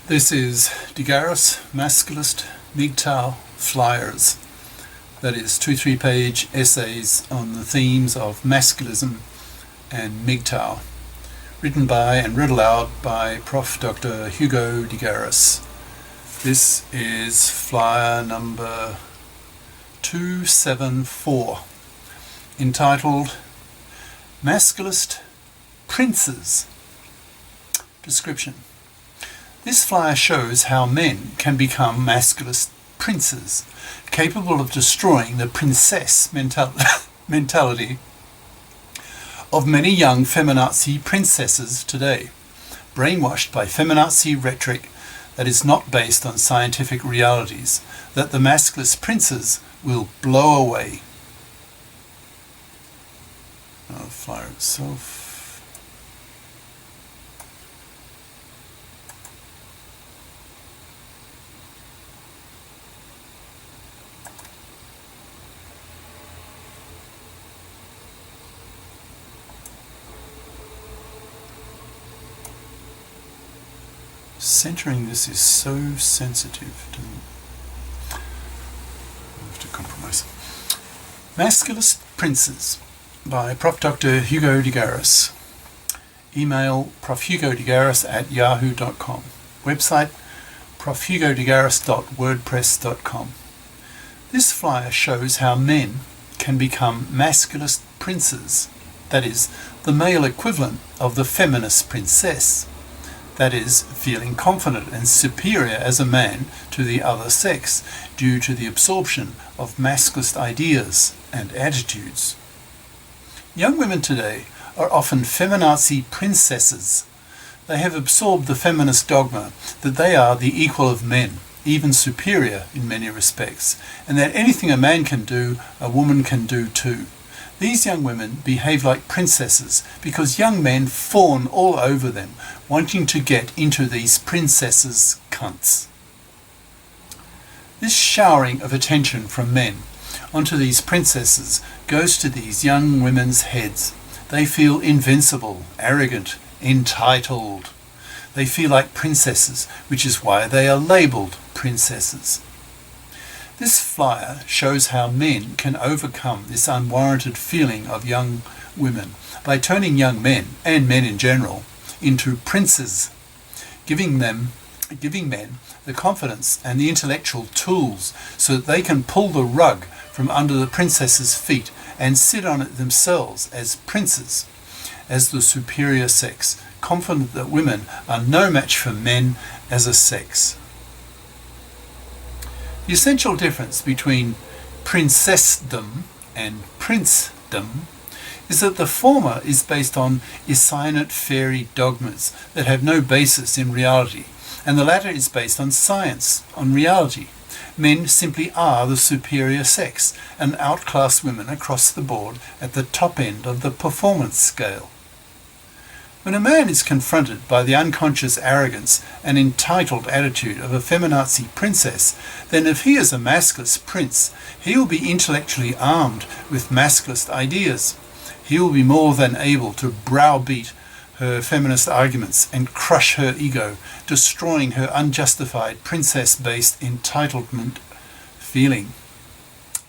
This is GARIS, Masculist, MGTOW flyers. That is 2 3-page essays on the themes of Masculism and MGTOW, written by and read aloud by Prof. Dr. Hugo de Garis. This is flyer number 274, entitled Masculist Princes. Description. This flyer shows how men can become masculist princes, capable of destroying the princess mentality of many young feminazi princesses today, brainwashed by feminazi rhetoric that is not based on scientific realities, that the masculist princes will blow away. The flyer itself. Centering this is so sensitive. I have to compromise. Masculist Princes by Prof. Dr. Hugo de Garis. Email profhugodegaris@yahoo.com. Website profhugodegaris.wordpress.com. This flyer shows how men can become masculist princes, that is, the male equivalent of the feminist princess. That is, feeling confident and superior as a man to the other sex due to the absorption of masculist ideas and attitudes. Young women today are often feminazi princesses. They have absorbed the feminist dogma that they are the equal of men, even superior in many respects, and that anything a man can do, a woman can do too. These young women behave like princesses because young men fawn all over them, wanting to get into these princesses' cunts. This showering of attention from men onto these princesses goes to these young women's heads. They feel invincible, arrogant, entitled. They feel like princesses, which is why they are labelled princesses. This flyer shows how men can overcome this unwarranted feeling of young women by turning young men, and men in general, into princes, giving men the confidence and the intellectual tools so that they can pull the rug from under the princess's feet and sit on it themselves as princes, as the superior sex, confident that women are no match for men as a sex. The essential difference between princessdom and princedom is that the former is based on Esseinate fairy dogmas that have no basis in reality, and the latter is based on science, on reality. Men simply are the superior sex and outclass women across the board at the top end of the performance scale. When a man is confronted by the unconscious arrogance and entitled attitude of a feminazi princess, then if he is a masculist prince, he will be intellectually armed with masculist ideas. He will be more than able to browbeat her feminist arguments and crush her ego, destroying her unjustified princess-based entitlement feeling.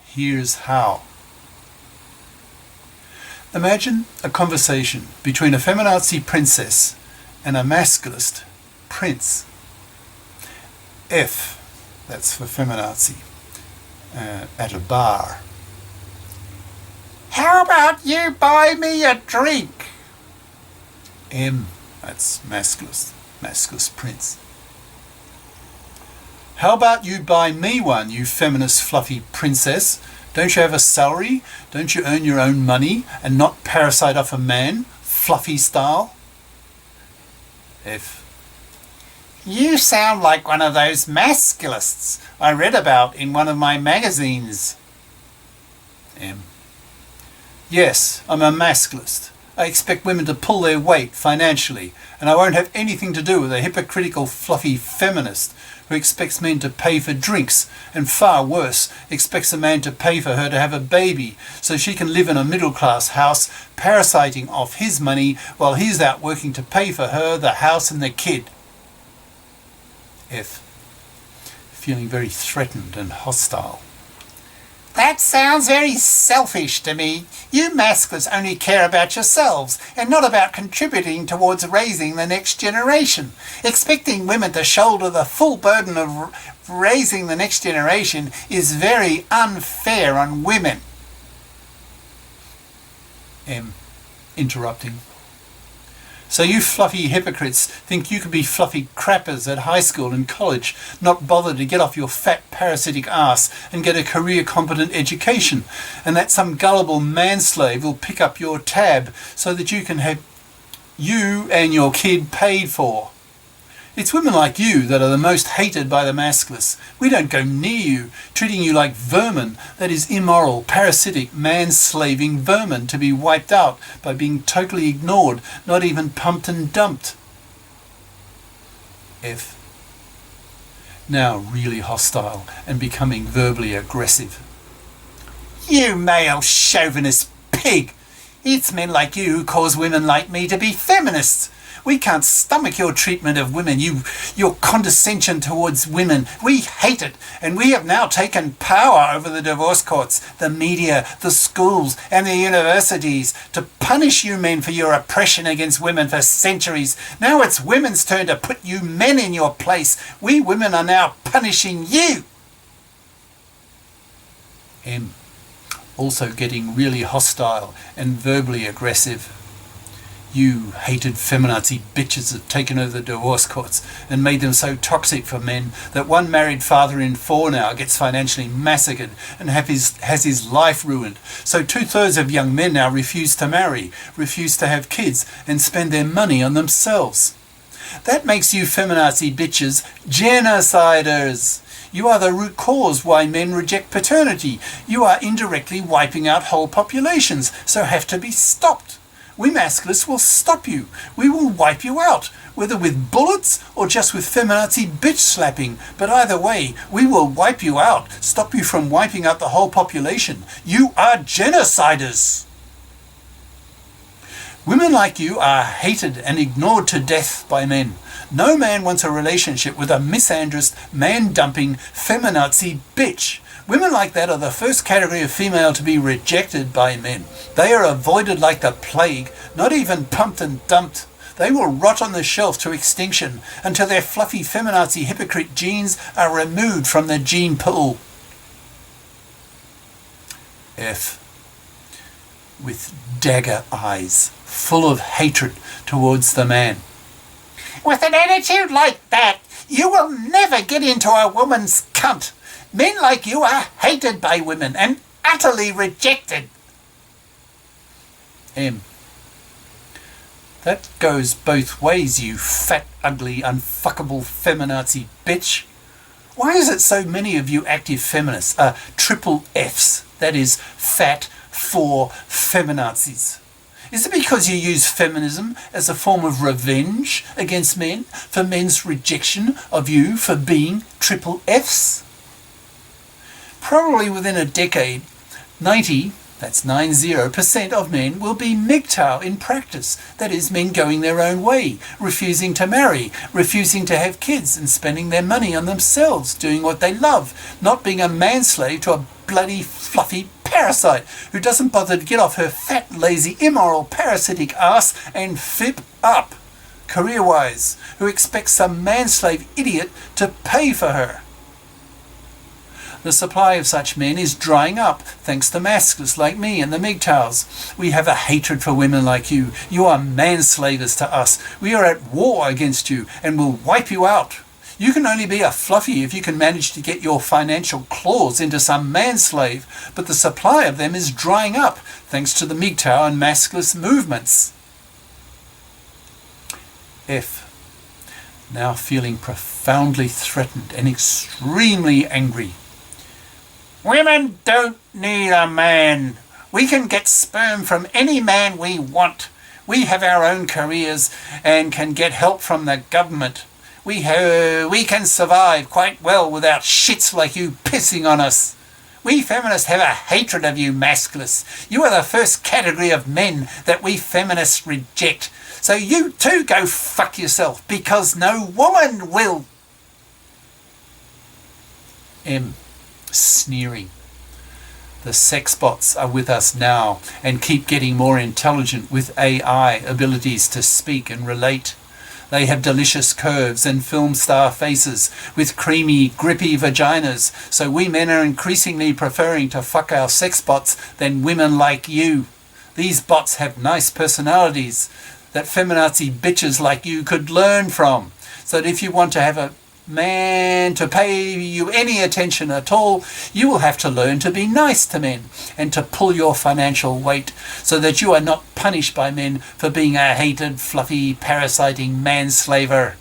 Here's how. Imagine a conversation between a feminazi princess and a masculist prince. F, that's for feminazi, at a bar. How about you buy me a drink? M, that's masculist prince. How about you buy me one, you feminist fluffy princess? Don't you have a salary? Don't you earn your own money and not parasite off a man, fluffy style? F. You sound like one of those masculists I read about in one of my magazines. M. Yes, I'm a masculist. I expect women to pull their weight financially, and I won't have anything to do with a hypocritical fluffy feminist who expects men to pay for drinks, and far worse, expects a man to pay for her to have a baby so she can live in a middle-class house, parasiting off his money while he's out working to pay for her, the house and the kid. F. Feeling very threatened and hostile. That sounds very selfish to me. You masculists only care about yourselves and not about contributing towards raising the next generation. Expecting women to shoulder the full burden of raising the next generation is very unfair on women. M. Interrupting. So you fluffy hypocrites think you could be fluffy crappers at high school and college, not bother to get off your fat parasitic ass and get a career-competent education, and that some gullible manslave will pick up your tab so that you can have you and your kid paid for. It's women like you that are the most hated by the masculists. We don't go near you, treating you like vermin, that is immoral, parasitic, man-slaving vermin to be wiped out by being totally ignored, not even pumped and dumped. F. Now really hostile and becoming verbally aggressive. You male chauvinist pig! It's men like you who cause women like me to be feminists. We can't stomach your treatment of women, your condescension towards women. We hate it, and we have now taken power over the divorce courts, the media, the schools, and the universities to punish you men for your oppression against women for centuries. Now it's women's turn to put you men in your place. We women are now punishing you. M. Also getting really hostile and verbally aggressive. You hated feminazi bitches have taken over the divorce courts and made them so toxic for men that one married father in 4 now gets financially massacred and has his life ruined. So 2/3 of young men now refuse to marry, refuse to have kids, and spend their money on themselves. That makes you feminazi bitches genociders. You are the root cause why men reject paternity. You are indirectly wiping out whole populations, so have to be stopped. We masculists will stop you. We will wipe you out, whether with bullets or just with feminazi bitch slapping. But either way, we will wipe you out, stop you from wiping out the whole population. You are genociders. Women like you are hated and ignored to death by men. No man wants a relationship with a misandrist, man-dumping, feminazi bitch. Women like that are the first category of female to be rejected by men. They are avoided like the plague, not even pumped and dumped. They will rot on the shelf to extinction until their fluffy feminazi hypocrite genes are removed from the gene pool. F. With dagger eyes, full of hatred towards the man. With an attitude like that, you will never get into a woman's cunt. Men like you are hated by women and utterly rejected. M. That goes both ways, you fat, ugly, unfuckable feminazi bitch. Why is it so many of you active feminists are triple Fs, that is, fat for feminazis? Is it because you use feminism as a form of revenge against men for men's rejection of you for being triple Fs? Probably within a decade, 90% of men will be MGTOW in practice. That is, men going their own way, refusing to marry, refusing to have kids, and spending their money on themselves, doing what they love, not being a manslave to a bloody fluffy parasite who doesn't bother to get off her fat, lazy, immoral, parasitic ass and flip up, career-wise, who expects some manslave idiot to pay for her. The supply of such men is drying up, thanks to masculists like me and the MGTOWs. We have a hatred for women like you. You are manslavers to us. We are at war against you and will wipe you out. You can only be a fluffy if you can manage to get your financial claws into some manslave, but the supply of them is drying up, thanks to the MGTOW and masculist movements. F. Now feeling profoundly threatened and extremely angry. Women don't need a man. We can get sperm from any man we want. We have our own careers and can get help from the government. We can survive quite well without shits like you pissing on us. We feminists have a hatred of you masculists. You are the first category of men that we feminists reject. So you too go fuck yourself, because no woman will. M. Sneering. The sex bots are with us now and keep getting more intelligent with AI abilities to speak and relate. They have delicious curves and film star faces with creamy, grippy vaginas, so we men are increasingly preferring to fuck our sex bots than women like you. These bots have nice personalities that feminazi bitches like you could learn from, so that if you want to have a man to pay you any attention at all, you will have to learn to be nice to men and to pull your financial weight so that you are not punished by men for being a hated, fluffy, parasiting manslaver.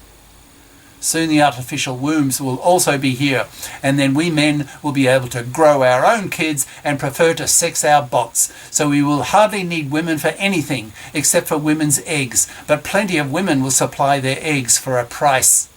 Soon the artificial wombs will also be here, and then we men will be able to grow our own kids and prefer to sex our bots, so we will hardly need women for anything except for women's eggs, but plenty of women will supply their eggs for a price.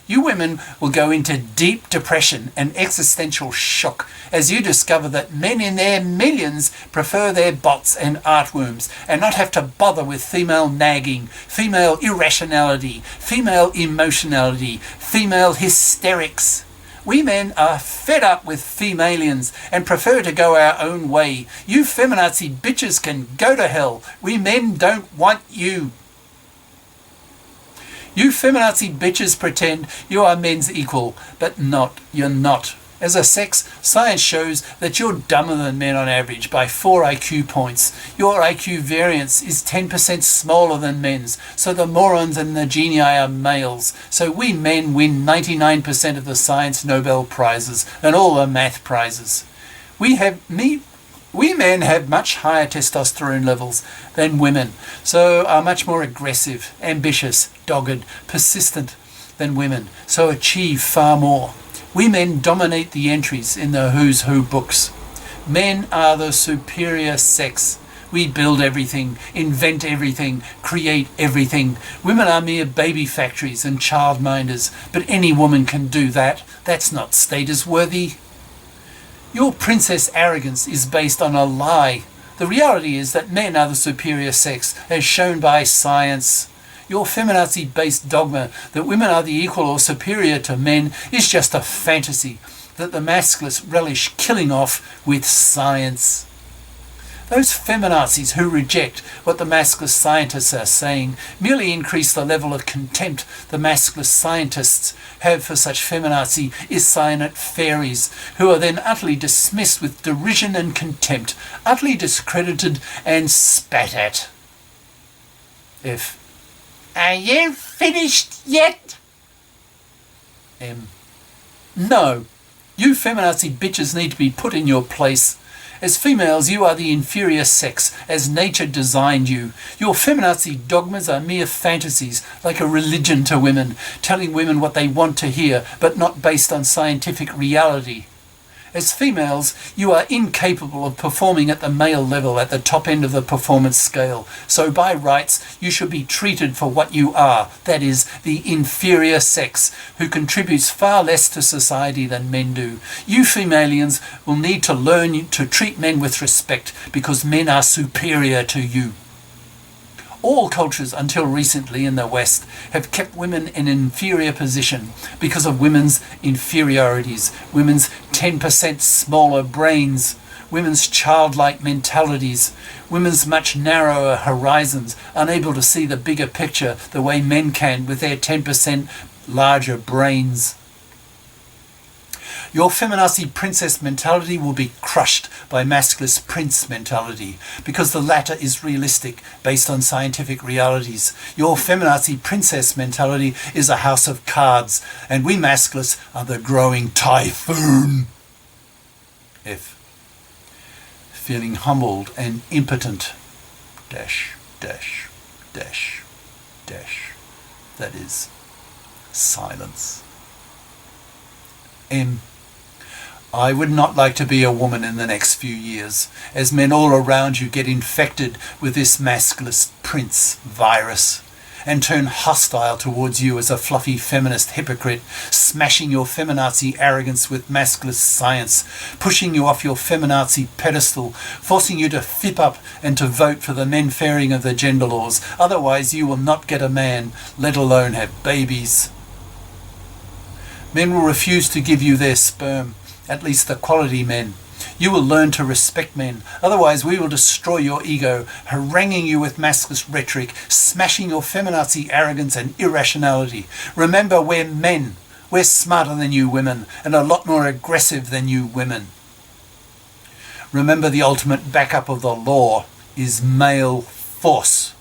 You women will go into deep depression and existential shock as you discover that men in their millions prefer their bots and artworms and not have to bother with female nagging, female irrationality, female emotionality, female hysterics. We men are fed up with femalians and prefer to go our own way. You feminazi bitches can go to hell. We men don't want you. You feminazi bitches pretend you are men's equal, but you're not. As a sex, science shows that you're dumber than men on average by 4 IQ points. Your IQ variance is 10% smaller than men's, so the morons and the genii are males. So we men win 99% of the science Nobel Prizes and all the math prizes. We men have much higher testosterone levels than women, so are much more aggressive, ambitious, dogged, persistent than women, so achieve far more. We men dominate the entries in the Who's Who books. Men are the superior sex. We build everything, invent everything, create everything. Women are mere baby factories and childminders, but any woman can do that. That's not status worthy. Your princess arrogance is based on a lie. The reality is that men are the superior sex, as shown by science. Your feminazi-based dogma that women are the equal or superior to men is just a fantasy that the masculists relish killing off with science. Those feminazis who reject what the masculist scientists are saying merely increase the level of contempt the masculist scientists have for such feminazi iscyanate fairies, who are then utterly dismissed with derision and contempt, utterly discredited and spat at. F. Are you finished yet? M. No. You feminazi bitches need to be put in your place. As females, you are the inferior sex, as nature designed you. Your feminazi dogmas are mere fantasies, like a religion to women, telling women what they want to hear, but not based on scientific reality. As females, you are incapable of performing at the male level at the top end of the performance scale. So by rights, you should be treated for what you are, that is, the inferior sex, who contributes far less to society than men do. You femalians will need to learn to treat men with respect, because men are superior to you. All cultures until recently in the West have kept women in an inferior position because of women's inferiorities, women's 10% smaller brains, women's childlike mentalities, women's much narrower horizons, unable to see the bigger picture the way men can with their 10% larger brains. Your feminazi princess mentality will be crushed by masculist prince mentality, because the latter is realistic, based on scientific realities. Your feminazi princess mentality is a house of cards, and we masculists are the growing typhoon. F. Feeling humbled and impotent. Dash, dash, dash, dash. That is silence. M. I would not like to be a woman in the next few years, as men all around you get infected with this masculist prince virus and turn hostile towards you as a fluffy feminist hypocrite, smashing your feminazi arrogance with masculist science, pushing you off your feminazi pedestal, forcing you to fip up and to vote for the men fairing of the gender laws. Otherwise you will not get a man, let alone have babies. Men will refuse to give you their sperm, at least the quality men. You will learn to respect men. Otherwise, we will destroy your ego, haranguing you with masculinist rhetoric, smashing your feminazi arrogance and irrationality. Remember, we're men. We're smarter than you women, and a lot more aggressive than you women. Remember, the ultimate backup of the law is male force.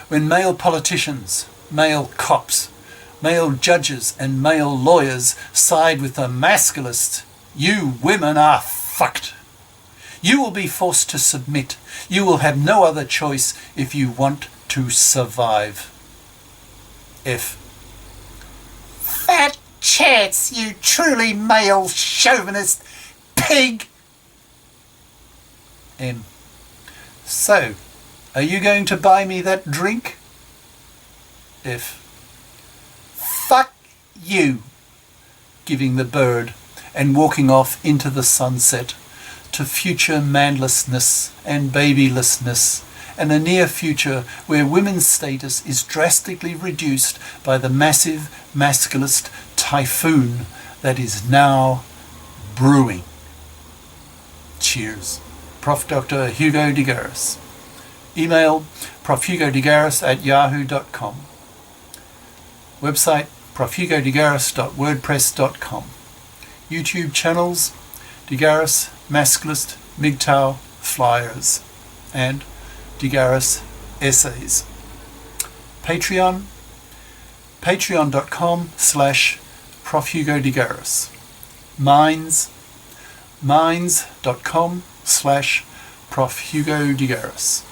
When male politicians, male cops, male judges and male lawyers side with the masculist, you women are fucked. You will be forced to submit. You will have no other choice if you want to survive. F. Fat chance, you truly male chauvinist pig. M. So, are you going to buy me that drink? F. Fuck you. Giving the bird and walking off into the sunset to future manlessness and babylessness, and a near future where women's status is drastically reduced by the massive masculist typhoon that is now brewing. Cheers. Prof. Dr. Hugo de GARIS. Email profhugodegaris@yahoo.com. Website profhugodegaris.wordpress.com. YouTube channels de GARIS, Masculist, MGTOW, Flyers, and de GARIS Essays. Patreon, patreon.com/profhugodegaris. Minds.com/profhugodegaris.